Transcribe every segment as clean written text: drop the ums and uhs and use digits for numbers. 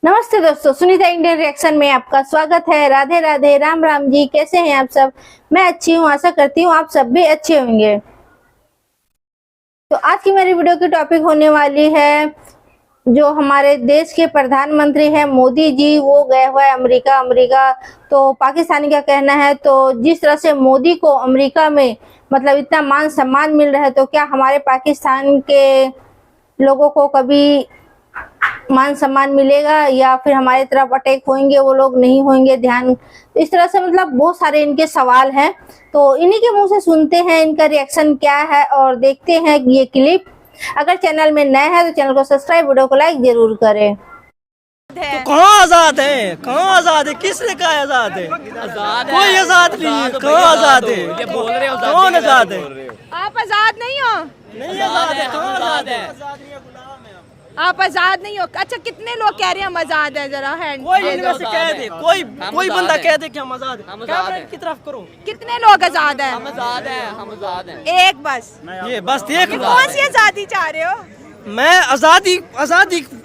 नमस्ते दोस्तों, Sunita Indian reaction में आपका स्वागत है। राधे राधे, राम राम जी। कैसे हैं आप सब? मैं अच्छी हूँ, आशा करती हूँ आप सब भी अच्छे होंगे। तो आज की मेरी वीडियो की टॉपिक होने वाली है, जो हमारे देश के प्रधानमंत्री हैं मोदी जी, वो गए हुए हैं अमेरिका। तो पाकिस्तानी का कहना है, तो जिस तरह से मोदी को अमेरिका में मतलब इतना मान सम्मान मिल रहा है, तो क्या हमारे पाकिस्तान के लोगों को कभी मान सम्मान मिलेगा या फिर हमारी तरफ अटैक होंगे वो लोग, नहीं होंगे? ध्यान इस तरह से मतलब बहुत सारे इनके सवाल हैं, तो इन्हीं के मुंह से सुनते हैं इनका रिएक्शन क्या है और देखते हैं ये क्लिप। अगर चैनल में नए हैं तो चैनल को सब्सक्राइब, वीडियो को लाइक जरूर करें। तो कहाँ आजाद है? कहाँ आजाद है? किसने कहा आजाद है? कोई आजाद नहीं है। कहाँ आजाद है? ये बोल रहे हो कौन आजाद है? आप आजाद नहीं हो। नहीं आजाद है। कहाँ आजाद है? आप आजाद नहीं हो। अच्छा, कितने लोग कह रहे हैं हम आजाद है? जरा हैंड। कोई इनमें से कह दे, कोई बंदा कह दे कि हम आजाद हैं। कैमरे की तरफ करो। कितने लोग आजाद हैं? हम आजाद हैं, हम आजाद हैं। एक बस। ये बस एक कौन सी आजादी चाह रहे हो? मैं आजादी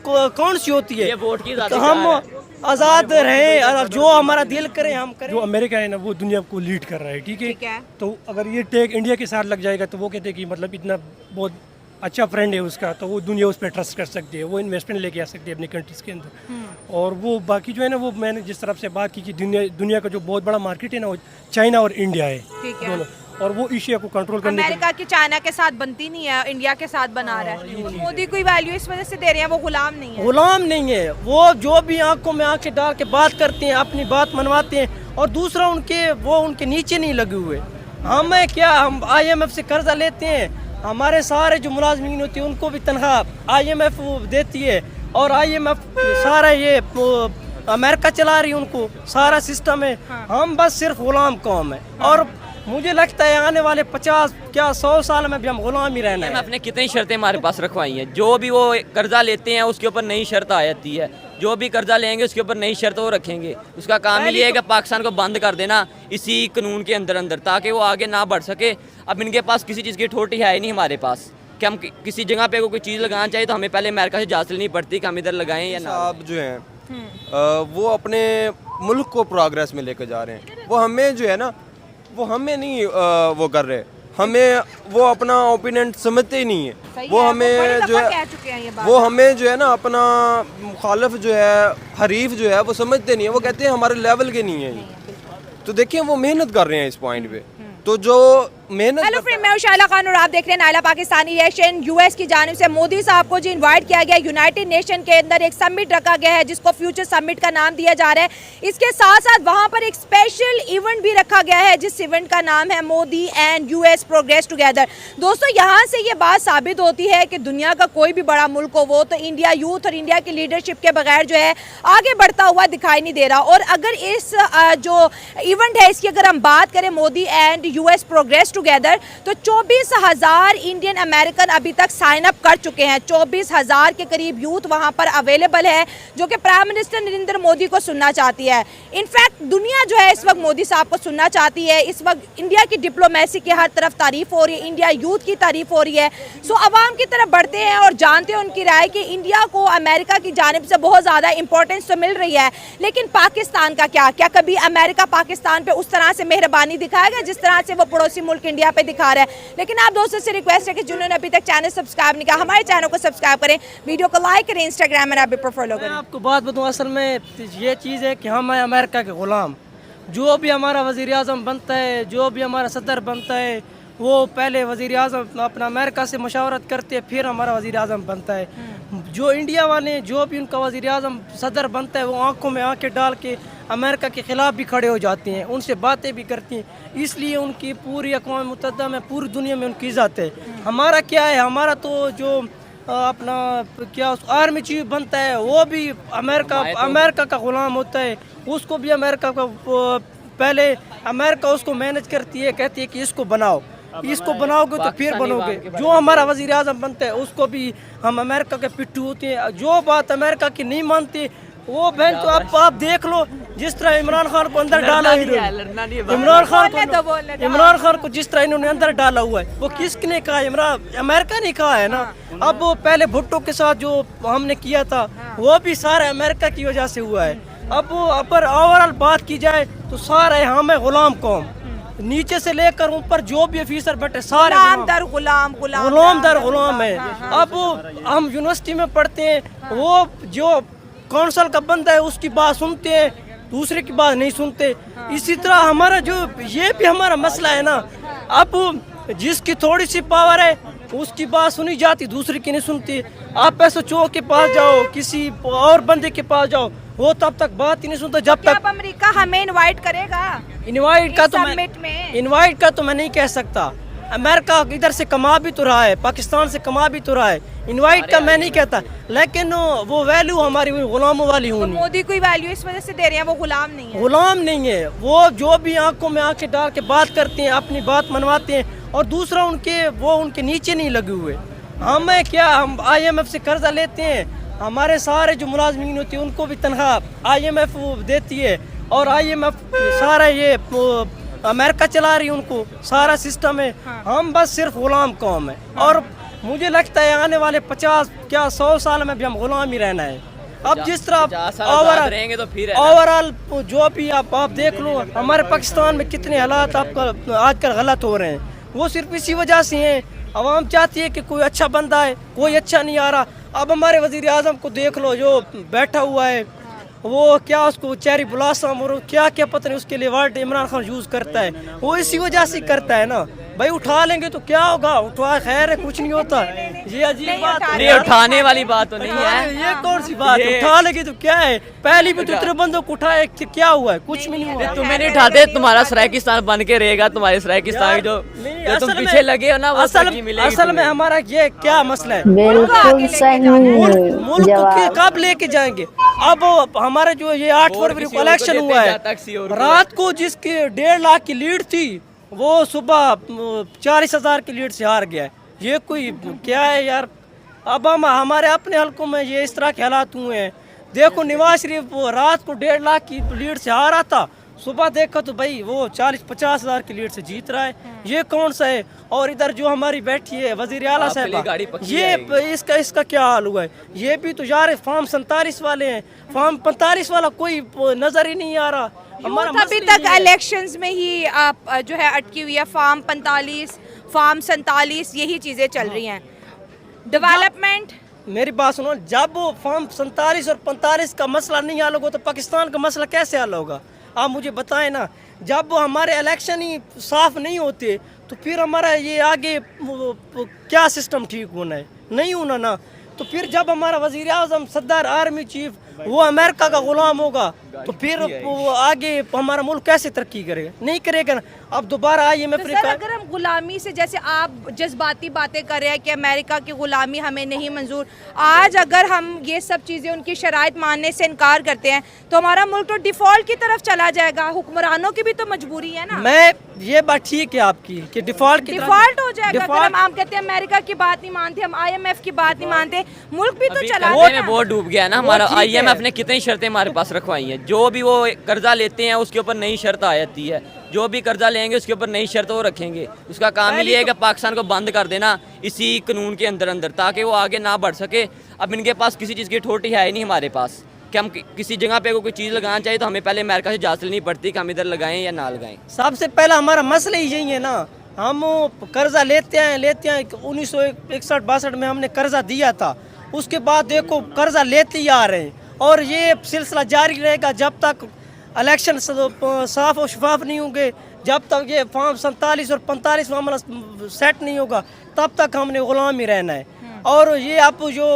कौन सी होती है? ये वोट की आजादी तो हम चाह रहे आजाद रहे, जो हमारा दिल करे हम करें। जो अमेरिका है ना, वो दुनिया को लीड कर रहा है, ठीक ठीक है। है। तो अगर ये टेक इंडिया के साथ लग जाएगा तो वो कहते हैं कि मतलब इतना बहुत अच्छा फ्रेंड है उसका, तो वो दुनिया उस पर ट्रस्ट कर सकती है, वो इन्वेस्टमेंट लेके आ सकती है अपनी कंट्रीज के अंदर। और वो बाकी जो है ना, वो मैंने जिस तरफ से बात की कि दुनिया का जो बहुत बड़ा मार्केट है ना, वो चाइना और इंडिया है, ठीक है। दोनों। और वो एशिया को कंट्रोल करने अमेरिका की चाइना के साथ बनती नहीं है, इंडिया के साथ बना रहा है। मोदी कोई वैल्यू इस वजह से दे रहे हैं, वो गुलाम नहीं है। गुलाम नहीं है वो। जो भी आंखों में आंखें डाल के बात करते हैं, अपनी बात मनवाते हैं, और दूसरा उनके नीचे नहीं लगे हुए। हमें क्या, हम IMF से कर्जा लेते हैं, हमारे सारे जो मुलाजमीन होते हैं उनको भी तनख्वाह IMF देती है, और IMF सारा ये अमेरिका चला रही है, उनको सारा सिस्टम है। हम बस सिर्फ गुलाम कौम है, और मुझे लगता है आने वाले 50 क्या 100 साल में भी हम गुलाम ही रहना हम है। अपने कितनी शर्तें हमारे पास रखवाई हैं। जो भी वो कर्जा लेते हैं उसके ऊपर नई शर्त आ जाती है। जो भी कर्जा लेंगे उसके ऊपर नई शर्त वो रखेंगे। उसका काम ही ये है कि पाकिस्तान को बंद कर देना इसी कानून के अंदर, ताकि वो आगे ना बढ़ सके। अब इनके पास किसी चीज़ की अथॉरिटी है ही नहीं हमारे पास कि हम किसी जगह पे कोई चीज़ लगाना चाहिए तो हमें पहले अमेरिका से इजाज़त लेनी पड़ती कि हम इधर लगाएं या ना। साहब जो हैं वो अपने मुल्क को प्रोग्रेस में लेकर जा रहे हैं। वो हमें जो है ना, वो हमें नहीं वो कर रहे, हमें वो अपना ओपिनियन समझते ही नहीं है। वो हमें जो है, वो हमें जो है ना, अपना मुखालिफ जो है, हरीफ जो है, वो समझते नहीं है। वो कहते हैं हमारे लेवल के नहीं है ये। तो देखिए वो मेहनत कर रहे हैं इस पॉइंट पे, तो जो मेहनत। हेलो फ्रेंड, मैं शाइला खान और आप देख रहे हैं नायला पाकिस्तानी रिएक्शन। यूएस की जानिब से मोदी साहब को जो इनवाइट किया गया, यूनाइटेड नेशन के अंदर एक समिट रखा गया है जिसको फ्यूचर समिट का नाम दिया जा रहा है। इसके साथ साथ वहां पर एक स्पेशल इवेंट भी रखा गया है जिस इवेंट का नाम है Modi and US progress together. दोस्तों, यहाँ से ये बात साबित होती है कि दुनिया का कोई भी बड़ा मुल्क हो, वो तो इंडिया यूथ और इंडिया की लीडरशिप के बगैर जो है आगे बढ़ता हुआ दिखाई नहीं दे रहा। और अगर इस जो इवेंट है इसकी अगर हम बात करें, Modi and US progress together, तो 24,000 इंडियन अमेरिकन अभी तक साइन अप कर चुके हैं। 24,000 के करीब यूथ वहां पर अवेलेबल है जो कि प्राइम मिनिस्टर नरेंद्र मोदी को सुनना चाहती है। इनफैक्ट दुनिया जो है इस वक्त मोदी साहब को सुनना चाहती है। इस वक्त इंडिया की डिप्लोमेसी की हर तरफ तारीफ हो रही है, इंडिया यूथ की तारीफ हो रही है। सो अवाम की तरफ बढ़ते हैं और जानते हैं उनकी राय कि इंडिया को अमेरिका की जानिब से बहुत ज़्यादा इंपॉर्टेंस तो मिल रही है, लेकिन पाकिस्तान का क्या कभी अमेरिका पाकिस्तान पे उस तरह से मेहरबानी दिखाएगा जिस तरह से वो पड़ोसी मुल्क इंडिया पे दिखा रहा है? लेकिन आप दोस्तों से रिक्वेस्ट है कि जिन्होंने अभी तक चैनल सब्सक्राइब नहीं किया, हमारे चैनल को सब्सक्राइब करें, वीडियो को लाइक करें, इंस्टाग्राम में आप भी फॉलो मैं करें। आपको बात बताऊं, असल में ये चीज़ है कि हम हैं अमेरिका के गुलाम। जो भी हमारा वज़ीर आज़म बनता है, जो भी हमारा सदर बनता है, वो पहले वज़ीर आज़म अपना अमेरिका से मशावरत करते हैं, फिर हमारा वज़ीर आज़म बनता है। जो इंडिया वाले, जो भी उनका वज़ीर आज़म सदर बनता है, वो आंखों में आंखें डाल के अमेरिका के ख़िलाफ़ भी खड़े हो जाते हैं, उनसे बातें भी करती हैं। इसलिए उनकी पूरी अक़वाम मुत्तहिदा में, पूरी दुनिया में उनकी इज़्ज़त है। हमारा क्या है, हमारा तो जो अपना क्या आर्मी चीफ बनता है वो भी अमेरिका का ग़ुलाम होता है। उसको भी अमेरिका का पहले अमेरिका उसको मैनेज करती है, कहती है कि इसको बनाओ, इसको बनाओगे तो फिर बनोगे। जो हमारा वज़ीर आज़म बनता है उसको भी हम अमेरिका के पिट्ठू होते हैं। जो बात अमेरिका की नहीं मानते वो बहन तो आप देख लो जिस तरह इमरान खान को अंदर डाला इन्होंने, इमरान खान को जिस तरह इन्होंने अंदर डाला हुआ है, वो किसने कहा? अमेरिका ने कहा है ना। अब वो पहले भुट्टो के साथ जो हमने किया था वो भी सारा अमेरिका की वजह से हुआ है। अब वो अगर ओवरऑल बात की जाए तो सारे हम है गुलाम कौम, नीचे से लेकर ऊपर जो भी ऑफिसर बैठे सारे गुलाम दर गुलाम गुलाम गुलाम दर गुलाम है। अब हम यूनिवर्सिटी में पढ़ते हैं, वो जो काउंसिल का बंदा है उसकी बात सुनते हैं, दूसरे की बात नहीं सुनते। इसी तरह हमारा जो ये भी हमारा मसला है ना, अब जिसकी थोड़ी सी पावर है उसकी बात सुनी जाती, दूसरे की नहीं सुनती। आप ऐसे चौक के पास जाओ, किसी और बंदे के पास जाओ, वो तब तक बात ही नहीं सुनता जब तक। अमेरिका हमें इनवाइट करेगा इनवाइट का तो समिट में? इनवाइट का तो मैं नहीं कह सकता। अमेरिका इधर से कमा भी तो रहा है, पाकिस्तान से कमा भी तो रहा है, इनवाइट का मैं नहीं कहता, लेकिन वो वैल्यू हमारी गुलामों वाली होनी। मोदी कोई वैल्यू इस वजह से दे रहे हैं, वो गुलाम नहीं है। गुलाम नहीं है वो, जो भी आंखों में आंखें डाल के बात करते हैं, अपनी बात मनवाते हैं, और दूसरा उनके नीचे नहीं लगे हुए। हमें क्या, हम IMF से कर्जा लेते हैं, हमारे सारे जो मुलाजमीन होती है उनको भी तनख्वाह IMF देती है, और IMF सारा ये अमेरिका चला रही है, उनको सारा सिस्टम है। हम बस सिर्फ गुलाम कौम है, और मुझे लगता है आने वाले 50 क्या 100 साल में भी हम गुलाम ही रहना है। अब जिस तरह रहेंगे तो फिर ओवरऑल जो भी आप देख लो, हमारे पाकिस्तान में कितने हालात आपका आजकल गलत हो रहे हैं, वो सिर्फ इसी वजह से हैं। आवाम चाहती है कि कोई अच्छा बंदा है, कोई अच्छा नहीं आ रहा। अब हमारे वजीर आजम को देख लो, जो बैठा हुआ है, वो क्या उसको चेरी ब्लॉसम और क्या क्या पता नहीं उसके लिए वर्ड इमरान खान यूज करता है, वो इसी वजह से करता है ना। भाई उठा लेंगे तो क्या होगा, उठवा खैर है, कुछ नहीं होता। ये अजीब बात नहीं, उठाने वाली बात तो नहीं है। ये कौन सी बात है? उठा लेंगे तो क्या है, पहली भी तो इतने बंदों को उठाए, क्या हुआ है? कुछ भी नहीं हुआ। तुम्हें नहीं उठाते, तुम्हारा सरायकिस्तान बन के रहेगा, तुम्हारे सरायकिस्तान जो तुम पीछे लगे हो ना, वो असल में हमारा ये क्या मसला है, बिल्कुल सही मुल्क जवाब। कब लेके जाएंगे? अब हमारा जो ये 8 फरवरी को इलेक्शन हुआ है, रात को जिसकी 1.5 लाख की लीड थी, वो सुबह 40,000 की लीड से हार गया है। ये कोई क्या है यार? अब हम हमारे अपने हल्कों में ये इस तरह के हालात हुए हैं। देखो नवाज शरीफ वो रात को 1.5 लाख की लीड से हारा था, सुबह देखा तो भाई वो 40-50 हज़ार की लीड से जीत रहा है। ये कौन सा है? और इधर जो हमारी बैठी है वजीर आला साहब, ये इसका क्या हाल हुआ है? ये भी तो यार फॉर्म 47 वाले हैं, फॉर्म 45 वाला कोई नजर ही नहीं आ रहा। अभी तक इलेक्शंस में ही आप जो है अटकी हुई है, फॉर्म 45 फॉर्म 47 यही चीजें चल रही हैं। डेवलपमेंट, मेरी बात सुनो, जब वो फॉर्म 47 और 45 का मसला नहीं हल होगा तो पाकिस्तान का मसला कैसे हल होगा? आप मुझे बताएं ना। जब वो हमारे इलेक्शन ही साफ नहीं होते तो फिर हमारा ये आगे क्या सिस्टम ठीक होना है? नहीं होना ना। तो फिर जब हमारा वजीर आज़म सदर आर्मी चीफ वो अमेरिका का गुलाम होगा तो फिर वो आगे हमारा मुल्क कैसे तरक्की करेगा? नहीं करेगा ना। अब दोबारा IMF सर अगर हम गुलामी से, जैसे आप जज्बाती बातें कर रहे हैं कि अमेरिका की गुलामी हमें नहीं मंजूर, आज अगर हम ये सब चीज़ें उनकी शराइत मानने से इनकार करते हैं तो हमारा मुल्क तो डिफॉल्ट की तरफ चला जाएगा। हुक्मरानों की भी तो मजबूरी है ना। मैं ये बात ठीक है आपकी कि डिफॉल्ट हो जाएगा। अगर हम कहते हैं अमेरिका की बात नहीं मानते, हम IMF की बात नहीं मानते, मुल्क भी तो चला जाएगा। वो डूब गया ना हमारा। IMF ने कितनी शर्तें हमारे पास रखवाई हैं, जो भी वो कर्जा लेते हैं उसके ऊपर नई शर्त आ जाती है, जो भी कर्जा लेंगे उसके ऊपर नई शर्त वो रखेंगे। उसका काम ही ये है कि पाकिस्तान को बंद कर देना इसी कानून के अंदर अंदर, ताकि वो आगे ना बढ़ सके। अब इनके पास किसी चीज़ की ठोटी है ही नहीं हमारे पास कि हम किसी जगह पे कोई चीज़ लगाना चाहिए तो हमें पहले अमेरिका से इजाज़त लेनी पड़ती कि हम इधर लगाएं या ना लगाएं। सबसे पहला हमारा मसला ही यही है ना, हम कर्जा लेते हैं 1961-62 में हमने कर्जा दिया था, उसके बाद देखो कर्जा लेते ही आ रहे हैं, और ये सिलसिला जारी रहेगा जब तक इलेक्शन साफ और शफाफ नहीं होंगे, जब तक ये फॉर्म 47 और 45 मामला सेट नहीं होगा, तब तक हमने गुलाम ही रहना है। और ये आप जो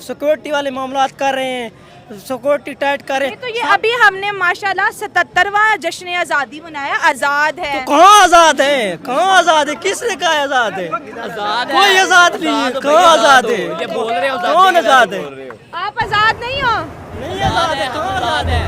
सिक्योरिटी वाले मामला कर रहे हैं, सिक्योरिटी टाइट कर रहे हैं, तो ये अभी हमने माशाल्लाह 77वां जश्न आज़ादी मनाया। आज़ाद है तो कहाँ आज़ाद है? कहाँ आज़ाद है? किसने कहा आज़ाद है? कोई आज़ाद नहीं है। कहाँ आज़ाद है? ये बोल रहे हो कौन आज़ाद है? आप आज़ाद नहीं हो? नहीं आज़ाद है। कहाँ आज़ाद है?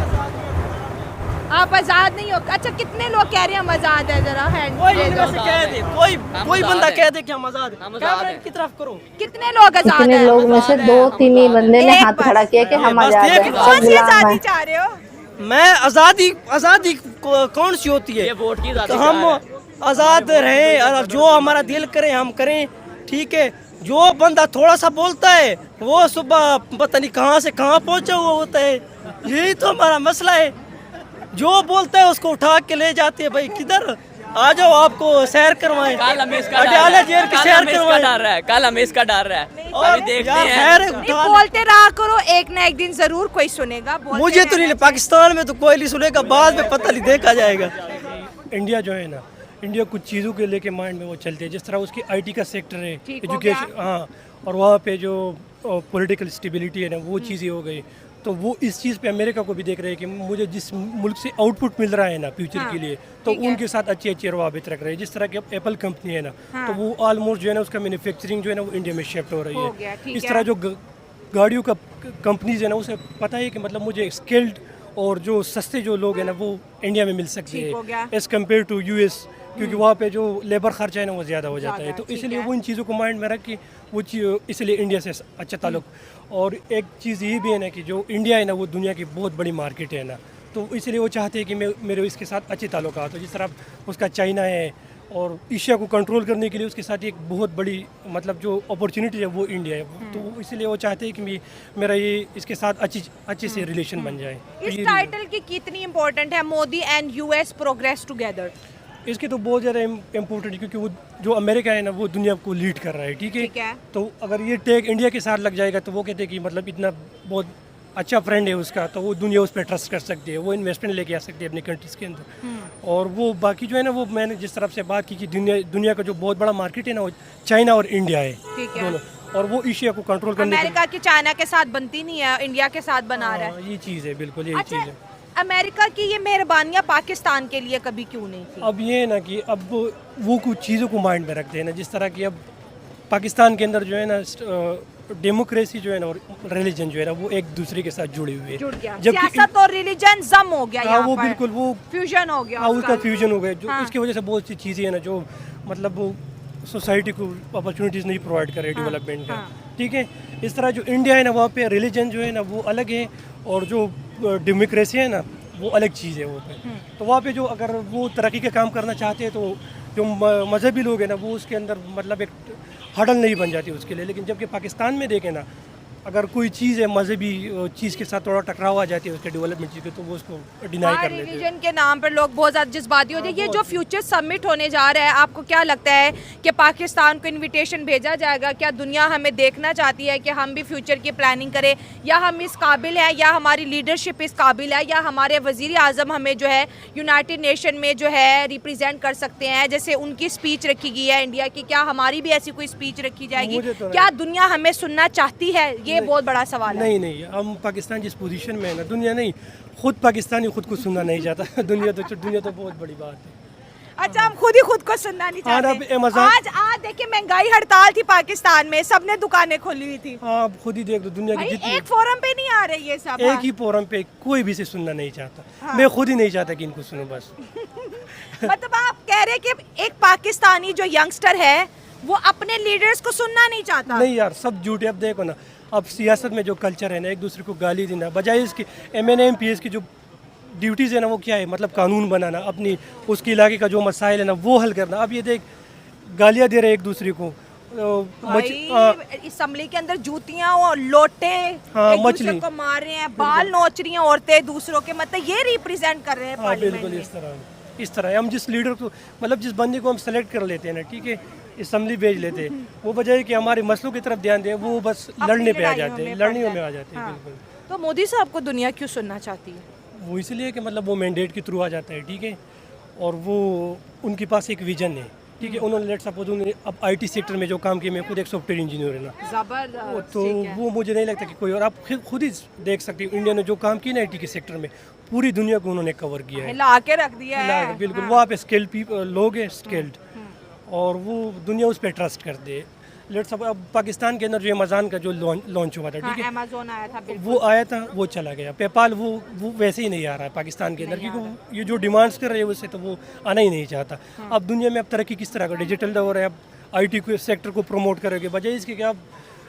आप आजाद नहीं हो। अच्छा, कितने लोग कह रहे हैं हम आजाद है? जरा हैंड कोई दे इनमें दो। से कह दे, कोई कोई आजाद बंदा हैं। कह दे कि हम आजाद हैं। हम आजाद कैमरे हैं। की तरफ करो। कितने लोग आजाद इतने हैं? लोग में से दो तीन ही बंदे ने एक हाथ बस। खड़ा किया कि हम बस आजाद एक हैं, बस। सब कौन सी गुलाम आजादी हैं। चाह रहे हो? मैं आज़ादी कौन सी होती है? ये वोट की आज़ादी तो चाह हम रहे हैं। आज़ाद रहें और जो हमारा दिल करे हम करें, ठीक है। जो बंदा थोड़ा सा बोलता है वो सुबह पता नहीं कहाँ से कहाँ पहुँचा हुआ होता है। यही तो हमारा मसला है। जो बोलता है उसको उठा के ले जाते हैं। भाई किधर आ जाओ, आपको सैर करवाएं, कल हमें इसका अडयाला जेल की सैर डर करवाएं। रहा है, कल हमें इसका डर रहा है। और अभी देखते यार हैं। खैर है, नहीं, उठा ले। बोलते रहा करो, एक ना एक दिन जरूर कोई सुनेगा। बोलते मुझे तो नहीं, रहना पाकिस्तान में तो कोई नहीं सुनेगा, बाद में पता नहीं देखा जाएगा। इंडिया जो है ना, इंडिया कुछ चीज़ों के लेके माइंड में वो चलते हैं, जिस तरह उसकी आईटी का सेक्टर है, ठीक हो एजुकेशन, हाँ, और वहाँ पे जो पॉलिटिकल स्टेबिलिटी है ना, वो चीज़ें हो गई। तो वो इस चीज़ पे अमेरिका को भी देख रहे हैं कि मुझे जिस मुल्क से आउटपुट मिल रहा है ना फ्यूचर के लिए, तो उनके साथ अच्छे अच्छे रवाबित रख रहे हैं। जिस तरह की एप्पल कंपनी है ना, तो वो ऑलमोस्ट जो है ना उसका मैन्युफैक्चरिंग जो है ना वो इंडिया में शिफ्ट हो रही हो गया, है। ठीक इस है। तरह जो गाड़ियों का कंपनीज है ना, उसे पता है कि मतलब मुझे स्किल्ड और जो सस्ते जो लोग हैं ना वो इंडिया में मिल सकते ठीक हो गया। हैं एज़ कम्पेयर टू यूएस, क्योंकि वहाँ पे जो लेबर खर्चा है ना वो ज़्यादा हो जाता है। तो इसलिए वो इन चीज़ों को माइंड में रख के वो इसलिए इंडिया से अच्छा ताल्लुक। और एक चीज़ ये भी है ना कि जो इंडिया है ना वो दुनिया की बहुत बड़ी मार्केट है ना, तो इसलिए वो चाहते हैं कि मेरे इसके साथ अच्छे ताल्लुकात हो। जिस तरह उसका चाइना है और एशिया को कंट्रोल करने के लिए उसके साथ एक बहुत बड़ी मतलब जो अपॉर्चुनिटी है वो इंडिया है। तो इसलिए वो चाहते हैं कि मेरा ये इसके साथ अच्छे से रिलेशन बन जाए। तो इस ये टाइटल की कितनी इंपॉर्टेंट है, Modi and US progress together? इसके तो बहुत ज़्यादा इम्पोर्टेंट है, क्योंकि वो जो अमेरिका है ना वो दुनिया को लीड कर रहा है, ठीक ठीक है। है। तो अगर ये टैग इंडिया के साथ लग जाएगा तो वो कहते हैं कि मतलब इतना बहुत अच्छा फ्रेंड है उसका, तो वो दुनिया उस पर ट्रस्ट कर सकती है, वो इन्वेस्टमेंट लेके आ सकती है अपनी कंट्रीज़ के अंदर। और वो बाकी जो है ना, वो मैंने जिस तरफ से बात की कि दुनिया का जो बहुत बड़ा मार्केट है ना वो चाइना और इंडिया है, ठीक है। दोनों। और वो एशिया को कंट्रोल करने के अमेरिका की चाइना के साथ बनती नहीं है, इंडिया के साथ बना रहा है। ये चीज़ है, बिल्कुल यही चीज़ अच्छा, है। अमेरिका की ये मेहरबानियां पाकिस्तान के लिए कभी क्यों नहीं थी? अब ये है ना कि अब वो कुछ चीज़ों को माइंड में रखते हैं ना, जिस तरह की अब पाकिस्तान के अंदर जो है ना डेमोक्रेसी जो है ना और रिलीजन जो है ना वो एक दूसरे के साथ जुड़े हुए हैं। जुड़ गया, जबकि सियासत और रिलीजन जम हो गया हाँ, यहाँ वो पर। बिल्कुल वो फ्यूजन हो गया हाँ, उसका उसका। फ्यूजन हो गया, जो हाँ। इसकी वजह से बहुत सी चीज़ें हैं ना जो मतलब वो सोसाइटी को अपॉर्चुनिटीज़ नहीं प्रोवाइड कर रहे डेवलपमेंट का, ठीक है। इस तरह जो इंडिया है ना वहाँ पे रिलीजन जो है ना वो अलग है, और जो डेमोक्रेसी है ना वो अलग चीज़ है वो पे। तो वहाँ पे जो अगर वो तरक्की का काम करना चाहते हैं तो जो मजहबी लोग हैं ना वो उसके अंदर मतलब एक हडल नहीं बन जाती उसके लिए। लेकिन जबकि पाकिस्तान में देखें ना, अगर कोई चीज़ है मजहबी चीज़ के साथ थोड़ा टकराव आ जाती है उसके डेवलपमेंट चीज़ के, तो वो उसको डिनाई कर लेते हैं। रिलीजन के नाम पर लोग बहुत ज़्यादा जज्बाती होते हैं। ये जो फ्यूचर समिट होने जा रहा है, आपको क्या लगता है कि पाकिस्तान को इनविटेशन भेजा जाएगा? क्या दुनिया हमें देखना चाहती है कि हम भी फ्यूचर की प्लानिंग करें, या हम इस काबिल हैं, या हमारी लीडरशिप इस काबिल है, या हमारे वज़ीर आज़म हमें जो है यूनाइटेड नेशन में जो है रिप्रेजेंट कर सकते हैं? जैसे उनकी स्पीच रखी गई है इंडिया की, क्या हमारी भी ऐसी कोई स्पीच रखी जाएगी? मुझे तो क्या दुनिया हमें सुनना चाहती है? ये बहुत बड़ा सवाल है। नहीं, हम पाकिस्तान जिस पोजीशन में है ना, दुनिया नहीं, खुद पाकिस्तानी खुद को सुनना नहीं चाहता। दुनिया तो बहुत बड़ी बात है। अच्छा, हम खुद ही खुद को सुनना नहीं हाँ, अब चाहते। Amazon- आज देखिए, महंगाई हड़ताल थी पाकिस्तान में, सबने दुकानें खोली हुई थी। हाँ, आप खुद ही देख लो दुनिया की भाई, जितनी एक फोरम पे नहीं आ रही है सब। एक ही फोरम पे कोई भी से सुनना नहीं चाहता। मैं खुद ही नहीं चाहता कि इनको सुनो बस। मतलब आप कह रहे हैं कि एक पाकिस्तानी जो यंगस्टर है वो अपने लीडर्स को सुनना नहीं चाहता? नहीं यार, सब झूठ है। अब देखो ना, अब सियासत में जो कल्चर है ना, एक दूसरे को गाली देना, बजाय इसके MNMPS की जो ड्यूटीज़ है ना वो क्या है, मतलब कानून बनाना, अपनी उसके इलाके का जो मसाइल है ना वो हल करना। अब ये देख, गालियाँ दे रहे एक दूसरे को। असम्बली के अंदर जूतियां और लोटे हाँ, एक दूसरे मछली। को मार रहे हैं, बाल नोच रही हैं औरतें दूसरों के, मतलब ये रिप्रेजेंट कर रहे हैं हाँ, पार्लियामेंट बिल्कुल में। इस तरह हम जिस लीडर को, मतलब जिस बंदे को हम सेलेक्ट कर लेते हैं ना, ठीक है, असम्बली भेज लेते हैं, वो बजाय कि हमारे मसलों की तरफ ध्यान दें, वो बस लड़ने पे आ जाते हैं, लड़ने में आ जाते हैं। बिल्कुल। तो मोदी साहब को दुनिया क्यों सुनना चाहती है? वो इसलिए कि मतलब वो मैंडेट के थ्रू आ जाता है, ठीक है, और वो उनके पास एक विजन है, ठीक है। उन्होंने लेट सपोज उन्होंने अब IT सेक्टर में जो काम किया, मैं खुद एक सॉफ्टवेयर इंजीनियर है ना, जबरदस्त। तो वो मुझे नहीं लगता कि कोई और। आप खुद ही देख सकते हो इंडिया ने जो काम किया ना IT के सेक्टर में, पूरी दुनिया को उन्होंने कवर किया है। हिला के रख दिया है। बिल्कुल, वहाँ पे स्किल्ड लोग हैं, स्किल्ड, और वो दुनिया उस पर ट्रस्ट करते है। लेट्स अब पाकिस्तान के अंदर जो अमेज़न का जो लॉन्च हुआ था, ठीक है, अमेज़न आया था बिल्कुल। वो आया था, वो चला गया। पेपाल वो वैसे ही नहीं आ रहा है पाकिस्तान के अंदर, क्योंकि ये जो डिमांड्स कर रहे हैं उससे तो वो आना ही नहीं चाहता। अब दुनिया में अब तरक्की किस तरह का डिजिटल दौर है, अब आईटी को सेक्टर को प्रमोट करोगे, बजाय इसके कि आप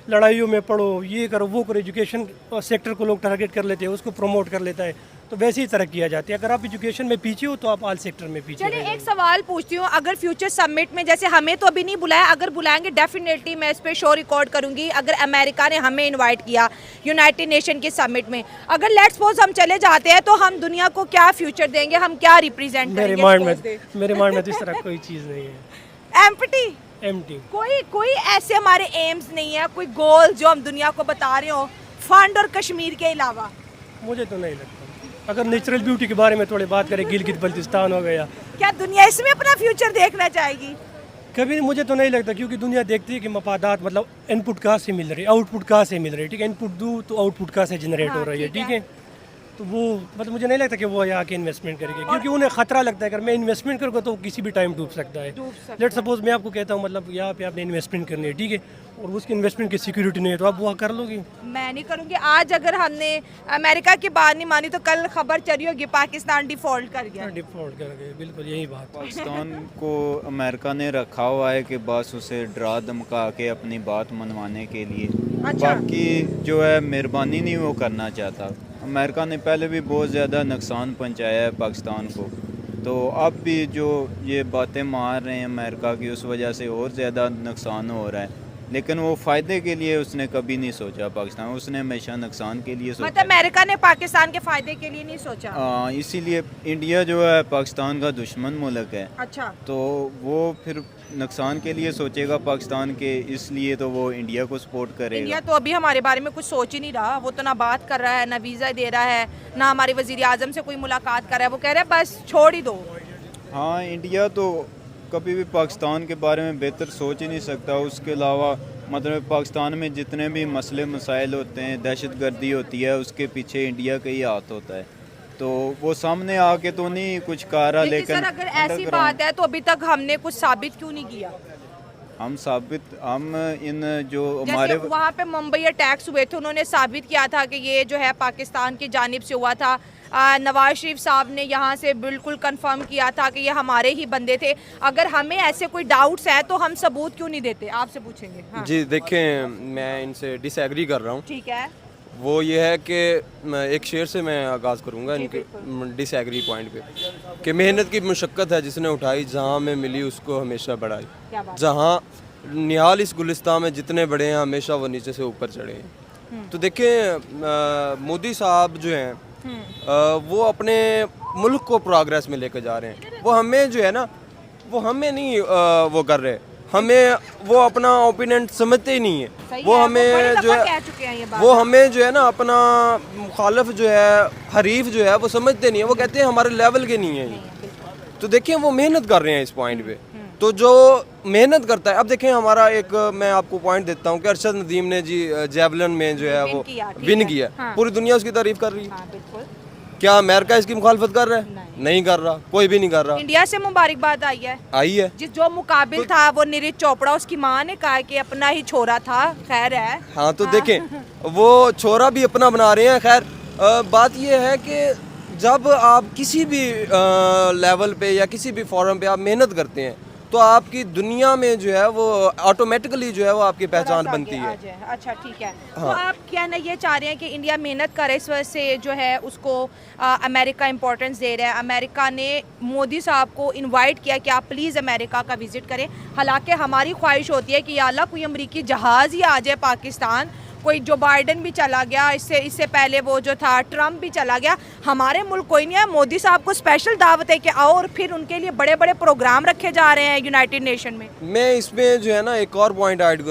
लड़ाइयों में पढ़ो, ये करो वो करो। एजुकेशन सेक्टर को लोग टारगेट कर लेते हैं, उसको प्रमोट कर लेता है, तो वैसे ही तरक्की आ जाती है। अगर आप एजुकेशन में पीछे हो तो आप ऑल सेक्टर में पीछे रह चलिए जाओगे। एक सवाल पूछती हूँ, अगर फ्यूचर समिट में, जैसे हमें तो अभी नहीं बुलाया, अगर बुलाएंगे डेफिनेटली मैं इस पे शो रिकॉर्ड करूंगी। अगर अमेरिका ने हमें इनवाइट किया यूनाइटेड नेशन के समिट में, अगर लेट्स सपोज हम चले जाते हैं, तो हम दुनिया को क्या फ्यूचर देंगे, हम क्या रिप्रेजेंट मेरे करेंगे? माइंड में तो इस तरह कोई चीज़ नहीं है। Empty, empty. कोई ऐसे हमारे एम्स नहीं है, कोई गोल जो हम दुनिया को बता रहे हो, फंड और कश्मीर के अलावा? मुझे तो नहीं लगता। अगर नेचुरल ब्यूटी के बारे में थोड़ी बात करें, गिलगित बल्तिस्तान हो गया, क्या दुनिया इसमें अपना फ्यूचर देखना चाहेगी? कभी मुझे तो नहीं लगता, क्योंकि दुनिया देखती है कि मफादात मतलब इनपुट कहाँ से मिल रही है, आउटपुट कहाँ से मिल रही है, ठीक है। इनपुट दूँ तो आउटपुट कहाँ से जनरेट हो रही है, ठीक है। तो वो मतलब मुझे नहीं लगता कि वो यहाँ के इन्वेस्टमेंट करेंगे, क्योंकि उन्हें खतरा लगता है अगर मैं इन्वेस्टमेंट करूँगा तो किसी भी टाइम डूब सकता है। लेट सपोज मैं आपको कहता हूँ मतलब यहाँ पे आपने इन्वेस्टमेंट करनी है, ठीक है, और उसकी इन्वेस्टमेंट की सिक्योरिटी नहीं है, तो आप वो कर लोगे? मैं नहीं करूंगी। आज अगर हमने अमेरिका की बात नहीं मानी तो कल खबर चली होगी पाकिस्तान डिफॉल्ट कर गया। डिफॉल्ट कर गए, बिल्कुल यही बात। पाकिस्तान को अमेरिका ने रखा हुआ है कि बस उसे डरा धमका के अपनी बात मनवाने के लिए, बाकी जो है मेहरबानी नहीं वो करना चाहता। अमेरिका ने पहले भी बहुत ज़्यादा नुकसान पहुंचाया है पाकिस्तान को, तो अब भी जो ये बातें मार रहे हैं अमेरिका की, उस वजह से और ज़्यादा नुकसान हो रहा है। लेकिन वो फ़ायदे के लिए उसने कभी नहीं सोचा पाकिस्तान, उसने हमेशा नुकसान के लिए सोचा। मतलब अमेरिका ने पाकिस्तान के फायदे के लिए नहीं सोचा। इसीलिए इंडिया जो है पाकिस्तान का दुश्मन मुल्क है, अच्छा, तो वो फिर नुकसान के लिए सोचेगा पाकिस्तान के, इसलिए तो वो इंडिया को सपोर्ट करेगा। इंडिया तो अभी हमारे बारे में कुछ सोच ही नहीं रहा। वो तो ना बात कर रहा है, ना वीज़ा दे रहा है, ना हमारे वजीर आजम से कोई मुलाकात कर रहा है। वो कह रहा है बस छोड़ ही दो। हाँ, इंडिया तो कभी भी पाकिस्तान के बारे में बेहतर सोच ही नहीं सकता। उसके अलावा मतलब पाकिस्तान में जितने भी मसले मसाइल होते हैं, दहशतगर्दी होती है, उसके पीछे इंडिया का ही हाथ होता है। तो वो सामने आके तो नहीं कुछ कह रहा, लेकिन सर अगर ऐसी बात है तो अभी तक हमने कुछ साबित क्यों नहीं किया? हम इन जो जैसे हमारे वहाँ पे मुंबई अटैक्स हुए थे, उन्होंने साबित किया था कि ये जो है पाकिस्तान की जानिब से हुआ था। नवाज शरीफ साहब ने यहाँ से बिल्कुल कंफर्म किया था कि ये हमारे ही बंदे थे। अगर हमें ऐसे कोई डाउट्स हैं तो हम सबूत क्यों नहीं देते? आपसे पूछेंगे। हाँ। जी देखें, मैं इनसे डिसएग्री कर रहा हूँ। ठीक है, वो ये है कि एक शेर से मैं आगाज़ करूँगा इनके डिसएग्री पॉइंट पे, कि मेहनत की मुशक्क़त है जिसने उठाई, जहाँ में मिली उसको हमेशा बढ़ाई। जहाँ निहाल इस गुलिस्तान में जितने बड़े हैं, हमेशा वो नीचे से ऊपर चढ़े हैं। तो देखें, मोदी साहब जो हैं वो अपने मुल्क को प्रोग्रेस में लेकर जा रहे हैं। वो हमें जो है ना, वो हमें नहीं वो कर रहे, हमें वो अपना ओपिनियन समझते ही नहीं है। वो हमें जो है, वो हमें जो है ना अपना मुखालफ जो है, हरीफ जो है, वो समझते नहीं है। वो कहते हैं हमारे लेवल के नहीं है ये। तो देखिए वो मेहनत कर रहे हैं इस पॉइंट पे। तो जो मेहनत करता है, अब देखें हमारा एक मैं आपको पॉइंट देता हूँ कि अरशद नदीम ने जी जेवलिन में जो है वो विन किया। पूरी दुनिया उसकी तारीफ कर रही है। क्या अमेरिका इसकी मुखालफत कर रहा है? नहीं कर रहा, कोई भी नहीं कर रहा। इंडिया से मुबारकबाद आई है। जिस जो मुकाबिल था वो नीरज चोपड़ा, उसकी माँ ने कहा कि अपना ही छोरा था। खैर है। हाँ, तो देखें वो छोरा भी अपना बना रहे हैं। खैर बात ये है कि जब आप किसी भी लेवल पे या किसी भी फॉरम पे आप मेहनत करते हैं तो आपकी दुनिया में जो है वो ऑटोमेटिकली जो है वो आपकी पहचान बनती है। अच्छा, ठीक है। हाँ। तो आप कहना ये चाह रहे हैं कि इंडिया मेहनत करे, इस वजह से जो है उसको अमेरिका इंपॉर्टेंस दे रहा है। अमेरिका ने मोदी साहब को इनवाइट किया कि आप प्लीज़ अमेरिका का विजिट करें। हालांकि हमारी ख्वाहिश होती है कि या अल्लाह कोई अमरीकी जहाज़ ही आ जाए पाकिस्तान। कोई जो बाइडन भी चला गया, इससे पहले वो जो था ट्रम्प भी चला गया। हमारे मुल्क कोई नहीं है। मोदी साहब को स्पेशल दावत है कि आओ, और फिर उनके लिए बड़े बड़े प्रोग्राम रखे जा रहे हैं यूनाइटेड नेशन में। मैं इसमें जो है ना एक और पॉइंट ऐड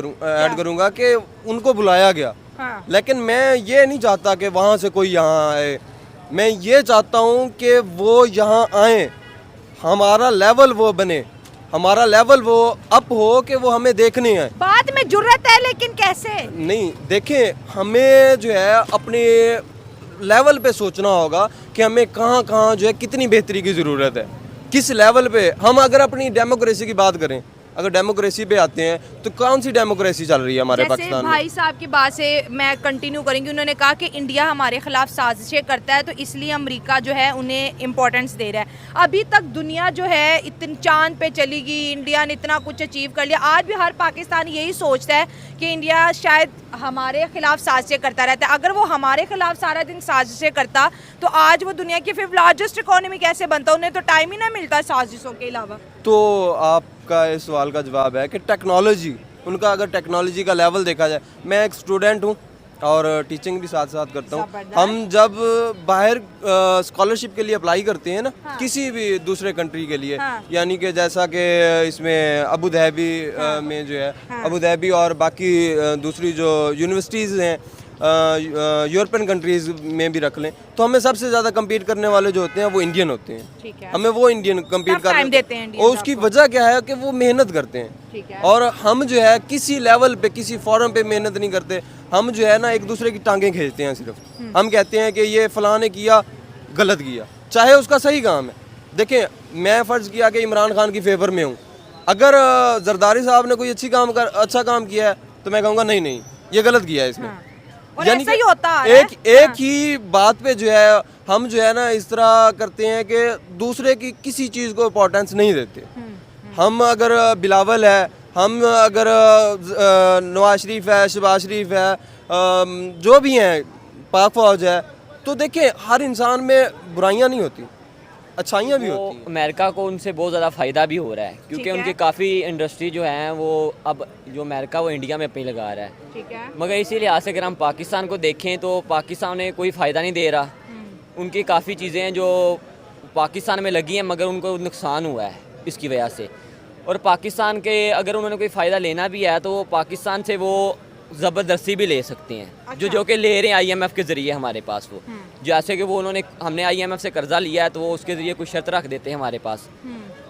करूँगा कि उनको बुलाया गया। हाँ। लेकिन मैं ये नहीं चाहता कि वहाँ से कोई यहाँ आए। मैं ये चाहता हूँ कि वो यहाँ आए, हमारा लेवल वो बने, हमारा लेवल वो अप हो कि वो हमें देखने आए। बात में जुर्रत है, लेकिन कैसे? नहीं, देखें हमें जो है अपने लेवल पे सोचना होगा कि हमें कहाँ कहाँ जो है कितनी बेहतरी की ज़रूरत है, किस लेवल पे। हम अगर अपनी डेमोक्रेसी की बात करें, अगर डेमोक्रेसी पे आते हैं तो कौन सी डेमोक्रेसी चल रही है हमारे जैसे पाकिस्तान में? भाई साहब की बात से मैं कंटिन्यू करेंगी, उन्होंने कहा कि इंडिया हमारे खिलाफ साजिशें करता है तो इसलिए अमेरिका जो है उन्हें इम्पोर्टेंस दे रहा है। अभी तक दुनिया जो है इतने चांद पे चली गई, इंडिया ने इतना कुछ अचीव कर लिया, आज भी हर पाकिस्तानी यही सोचता है कि इंडिया शायद हमारे खिलाफ साजिशें करता रहता है। अगर वो हमारे खिलाफ सारा दिन साजिशें करता तो आज वो दुनिया की 5th लार्जेस्ट इकोनॉमी कैसे बनता? उन्हें तो टाइम ही ना मिलता साजिशों के अलावा। तो आपका इस सवाल का जवाब है कि टेक्नोलॉजी, उनका अगर टेक्नोलॉजी का लेवल देखा जाए, मैं एक स्टूडेंट हूँ और टीचिंग भी साथ साथ करता हूँ। हम जब बाहर स्कॉलरशिप के लिए अप्लाई करते हैं ना, किसी भी दूसरे कंट्री के लिए, यानी कि जैसा कि इसमें अबू धाबी में जो है, अबू धाबी और बाकी दूसरी जो यूनिवर्सिटीज़ हैं यूरोपियन कंट्रीज़ में भी रख लें, तो हमें सबसे ज़्यादा कम्पीट करने वाले जो होते हैं वो इंडियन होते हैं। हमें वो इंडियन कम्पीट करते हैं और उसकी वजह क्या है कि वो मेहनत करते हैं और हम जो है किसी लेवल पे, किसी फॉरम पे मेहनत नहीं करते। हम जो है ना एक दूसरे की टांगें खींचते हैं सिर्फ। हम कहते हैं कि ये फलां ने किया, गलत किया, चाहे उसका सही काम है। देखें, मैं फ़र्ज़ किया कि इमरान खान की फेवर में हूँ, अगर जरदारी साहब ने कोई अच्छा काम किया है तो मैं कहूँगा नहीं नहीं ये गलत किया है इसने। यानी ऐसा ही होता है। एक ही बात पे जो है हम जो है ना इस तरह करते हैं कि दूसरे की किसी चीज़ को इम्पोर्टेंस नहीं देते। हम अगर बिलावल है, हम अगर नवाज शरीफ है, शहबाज शरीफ है, जो भी हैं, पाक फौज है, तो देखिए हर इंसान में बुराइयां नहीं होती, अच्छाइयाँ भी होती हैं। अमेरिका को उनसे बहुत ज़्यादा फ़ायदा भी हो रहा है क्योंकि उनकी काफ़ी इंडस्ट्री जो है वो अब जो अमेरिका वो इंडिया में अपनी लगा रहा है। ठीक है। मगर इसी लिहाज से अगर हम पाकिस्तान को देखें तो पाकिस्तान ने कोई फ़ायदा नहीं दे रहा। उनकी काफ़ी चीज़ें हैं जो पाकिस्तान में लगी हैं मगर उनको नुकसान हुआ है इसकी वजह से। और पाकिस्तान के अगर उन्होंने कोई फ़ायदा लेना भी है तो पाकिस्तान से वो ज़बरदस्ती भी ले सकते हैं। अच्छा। जो कि ले रहे हैं IMF के ज़रिए हमारे पास। वो जैसे कि वो हमने IMF से कर्जा लिया है तो वो उसके ज़रिए कुछ शर्त रख देते हैं हमारे पास।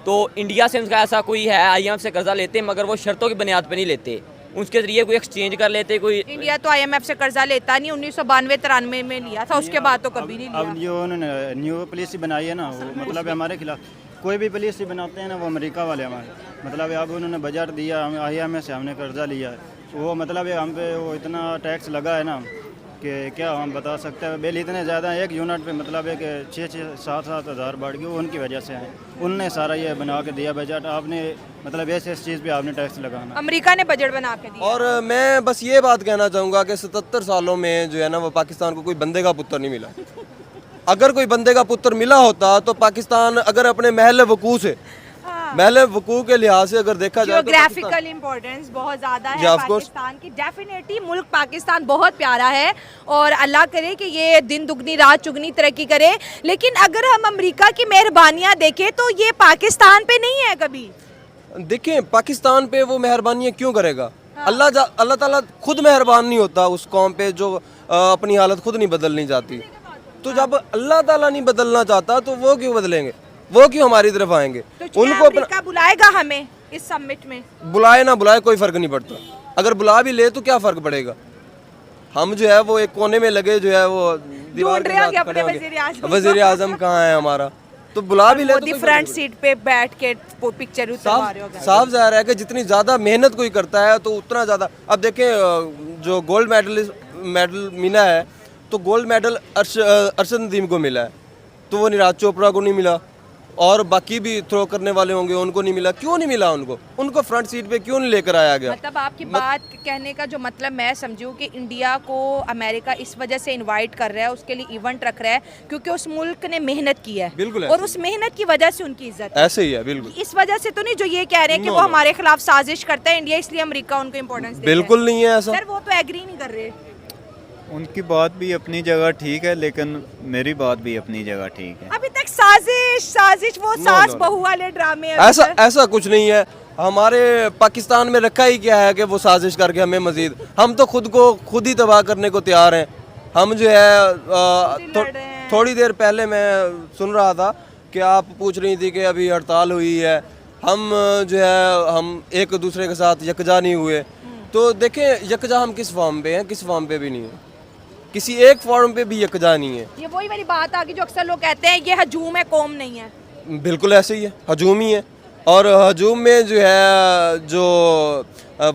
तो इंडिया से उनका ऐसा कोई है, IMF से कर्जा लेते हैं मगर वो शर्तों की बुनियाद पर नहीं लेते, उसके ज़रिए कोई एक्सचेंज कर लेते। कोई इंडिया तो IMF से कर्जा लेता नहीं, 1992-93 में लिया था, उसके बाद तो कभी नहीं अब लिया। जो उन्होंने न्यू पॉलिसी बनाई है ना, वो मतलब हमारे खिलाफ कोई भी पॉलिसी बनाते हैं ना वो अमेरिका वाले हमारे, मतलब अब उन्होंने बजट दिया, हमें IMF से हमने कर्जा लिया है, वो मतलब हम पे वो इतना टैक्स लगा है ना कि क्या हम बता सकते हैं। बिल इतने ज़्यादा एक यूनिट पे मतलब है कि 6-7 हज़ार बढ़ गए, वो उनकी वजह से हैं। उनने सारा ये बना के दिया बजट, आपने मतलब ऐसे इस चीज़ पे आपने टैक्स लगाना। अमेरिका ने बजट बना के दिया। और मैं बस ये बात कहना चाहूँगा कि 77 सालों में जो है ना वो पाकिस्तान को कोई बंदे का पुत्र नहीं मिला। अगर कोई बंदे का पुत्र मिला होता तो पाकिस्तान अगर अपने महल वकूफ़ से, महल वकूफ़ के लिहाज से अगर देखा जाए तो जियोग्राफिकल इम्पोर्टेंस बहुत ज़्यादा है Yeah, of course. पाकिस्तान की। डेफिनेटली मुल्क पाकिस्तान बहुत प्यारा है और अल्लाह करे कि ये दिन दुगनी रात चुगनी तरक्की करे। लेकिन अगर हम अमेरिका की मेहरबानियाँ देखें तो ये पाकिस्तान पे नहीं है कभी। देखें पाकिस्तान पे वो मेहरबानियाँ क्यों करेगा? अल्लाह ताला खुद मेहरबान नहीं होता उस कौम पे जो अपनी हालत खुद नहीं बदलनी चाहती। तो जब अल्लाह ताला नहीं बदलना चाहता तो वो क्यों बदलेंगे, वो क्यों हमारी तरफ आएंगे? तो उनको अमेरिका बुलाएगा हमें इस समिट में? बुलाए ना बुलाए कोई फ़र्क नहीं पड़ता। अगर बुला भी ले तो क्या फ़र्क पड़ेगा? हम जो है वो एक कोने में लगे जो है वो दीवार के साथ खड़े होंगे। वज़ीर आज़म कहाँ है हमारा? तो बुला भी ले तो कोई फ्रंट सीट पे बैठ के पिक्चर उतार रहे हो। साफ ज़ाहिर है कि जितनी ज़्यादा मेहनत कोई करता है तो उतना ज़्यादा। अब देखें जो गोल्ड मेडल मिला है तो गोल्ड मेडल अरशद नदीम को मिला है, तो वो नीरज चोपड़ा को नहीं मिला और बाकी भी थ्रो करने वाले होंगे उनको नहीं मिला। क्यों नहीं मिला उनको फ्रंट सीट पे क्यों नहीं लेकर आया गया? मतलब आपकी बात कहने का जो मतलब मैं समझूं कि इंडिया को अमेरिका इस वजह से इनवाइट कर रहा है, उसके लिए इवेंट रख रहा है क्योंकि उस मुल्क ने मेहनत की है। बिल्कुल और उस मेहनत की वजह से उनकी इज्जत है। ऐसे ही है बिल्कुल। इस वजह से तो नहीं जो ये कह रहे हैं कि वो हमारे खिलाफ साजिश करता है इंडिया, इसलिए अमेरिका उनको इम्पोर्टेंस दे रहा है। बिल्कुल नहीं है ऐसा। सर वो तो एग्री नहीं कर रहे। उनकी बात भी अपनी जगह ठीक है लेकिन मेरी बात भी अपनी जगह ठीक है। अभी तक साजिश वो सास बहू वाले ड्रामे ऐसा कुछ नहीं है। हमारे पाकिस्तान में रखा ही क्या है कि वो साजिश करके हमें मजीद, हम तो खुद को खुद ही तबाह करने को तैयार हैं। हम जो है थोड़ी देर पहले मैं सुन रहा था कि आप पूछ रही थी कि अभी हड़ताल हुई है, हम जो है हम एक दूसरे के साथ यकजा नहीं हुए। तो देखें यकजा हम किस फॉर्म पे हैं, किस फॉर्म पे भी नहीं है, किसी एक फॉर्म पे भी यकजा नहीं है। ये वही मेरी बात आ गई जो अक्सर लोग कहते हैं ये हजूम है, कौम नहीं है। बिल्कुल ऐसे ही है, हजूम ही है। और हजूम में जो है जो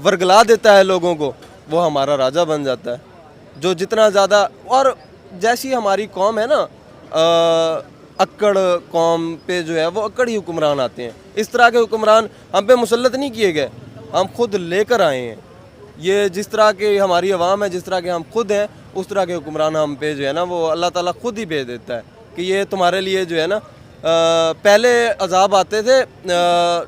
वर्गला देता है लोगों को, वो हमारा राजा बन जाता है। जो जितना ज़्यादा, और जैसी हमारी कौम है ना, अक्कड़ कौम पे जो है वो अक्कड़ ही हुक्मरान आते हैं। इस तरह के हुक्मरान हम पे मुसल्लत नहीं किए गए, हम खुद लेकर आए हैं। ये जिस तरह के हमारी आवाम है, जिस तरह के हम खुद हैं, उस तरह के हुक्मरान हम पे जो है ना वो अल्लाह ताला खुद ही भेज देता है कि ये तुम्हारे लिए जो है ना, पहले अजाब आते थे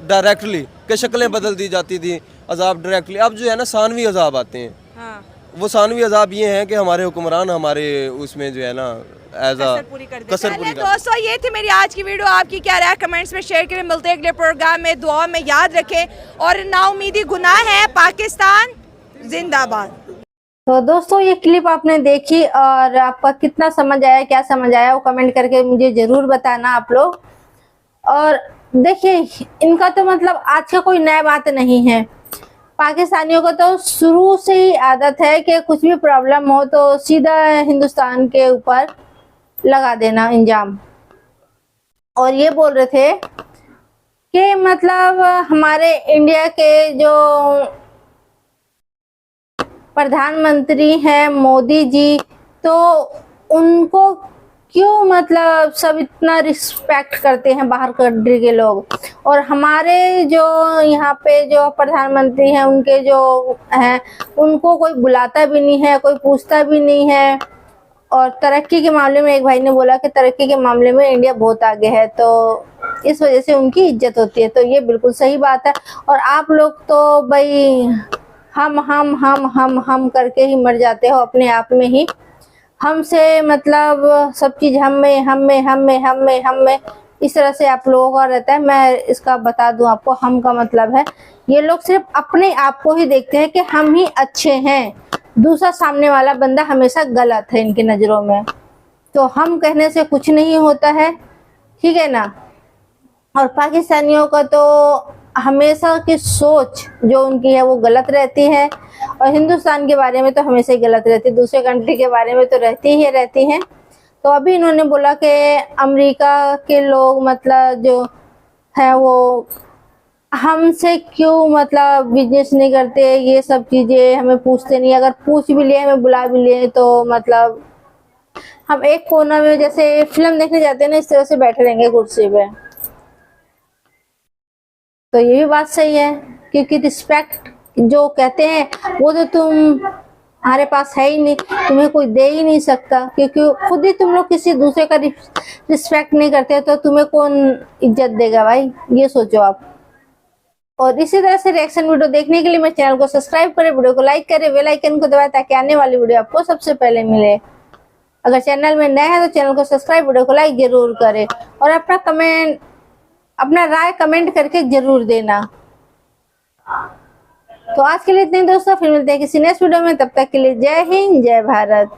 डायरेक्टली, कि शक्लें बदल दी जाती थी, अजाब डायरेक्टली। अब जो है ना सानवी अजाब आते हैं। हाँ। वो सानवी अजाब ये हैं कि हमारे हुक्मरान हमारे उसमें जो है ना एज कसर पूरी कर देते हैं। कसर पूरी चलिए कर। दोस्तों, ये थी मेरी आज की वीडियो। आपकी क्या राय कमेंट्स में शेयर करें। मिलते हैं अगले प्रोग्राम में। दुआ में याद रखें और नाउमीदी गुनाह है। पाकिस्तान जिंदाबाद। तो दोस्तों, ये क्लिप आपने देखी और आपका कितना समझ आया, क्या समझ आया, वो कमेंट करके मुझे जरूर बताना आप लोग। और देखिए, इनका तो मतलब आज का कोई नया बात नहीं है। पाकिस्तानियों को तो शुरू से ही आदत है कि कुछ भी प्रॉब्लम हो तो सीधा हिंदुस्तान के ऊपर लगा देना इंजाम। और ये बोल रहे थे कि मतलब हमारे इंडिया के जो प्रधानमंत्री हैं मोदी जी, तो उनको क्यों मतलब सब इतना रिस्पेक्ट करते हैं बाहर कंट्री के लोग, और हमारे जो यहाँ पे जो प्रधानमंत्री हैं उनके जो हैं उनको कोई बुलाता भी नहीं है, कोई पूछता भी नहीं है। और तरक्की के मामले में एक भाई ने बोला कि तरक्की के मामले में इंडिया बहुत आगे है, तो इस वजह से उनकी इज्जत होती है। तो ये बिल्कुल सही बात है। और आप लोग तो भाई हम करके ही मर जाते हो अपने आप में ही। हमसे मतलब सब चीज हम में इस तरह से आप लोगों का रहता है। मैं इसका बता दूं आपको, हम का मतलब है ये लोग सिर्फ अपने आप को ही देखते हैं कि हम ही अच्छे हैं, दूसरा सामने वाला बंदा हमेशा गलत है इनकी नजरों में। तो हम कहने से कुछ नहीं होता है, ठीक है ना। और पाकिस्तानियों का तो हमेशा की सोच जो उनकी है वो गलत रहती है, और हिंदुस्तान के बारे में तो हमेशा ही गलत रहती है, दूसरे कंट्री के बारे में तो रहती हैं। तो अभी इन्होंने बोला कि अमेरिका के लोग मतलब जो है वो हमसे क्यों मतलब बिजनेस नहीं करते, ये सब चीजें हमें पूछते नहीं। अगर पूछ भी लिए, हमें बुला भी लिए, तो मतलब हम एक कोना में जैसे फिल्म देखने जाते हैं ना, इस तरह से बैठे रहेंगे कुर्सी पे। तो ये भी बात सही है, क्योंकि रिस्पेक्ट जो कहते हैं वो तो तुम्हारे पास है ही नहीं, तुम्हें कोई दे ही नहीं सकता, क्योंकि खुद ही तुम लोग किसी दूसरे का रिस्पेक्ट नहीं करते, तो तुम्हें कौन इज्जत देगा भाई, ये सोचो आप। और इसी तरह से रिएक्शन वीडियो देखने के लिए मेरे चैनल को सब्सक्राइब करें, वीडियो को लाइक करें, बेल आइकन को दबाएं ताकि आने वाली वीडियो आपको सबसे पहले मिले। अगर चैनल में नए हैं तो चैनल को सब्सक्राइब, वीडियो को लाइक जरूर करें, और अपना राय कमेंट करके जरूर देना। तो आज के लिए इतने दोस्तों, फिर मिलते हैं किसी नेक्स्ट वीडियो में। तब तक के लिए जय हिंद, जय भारत।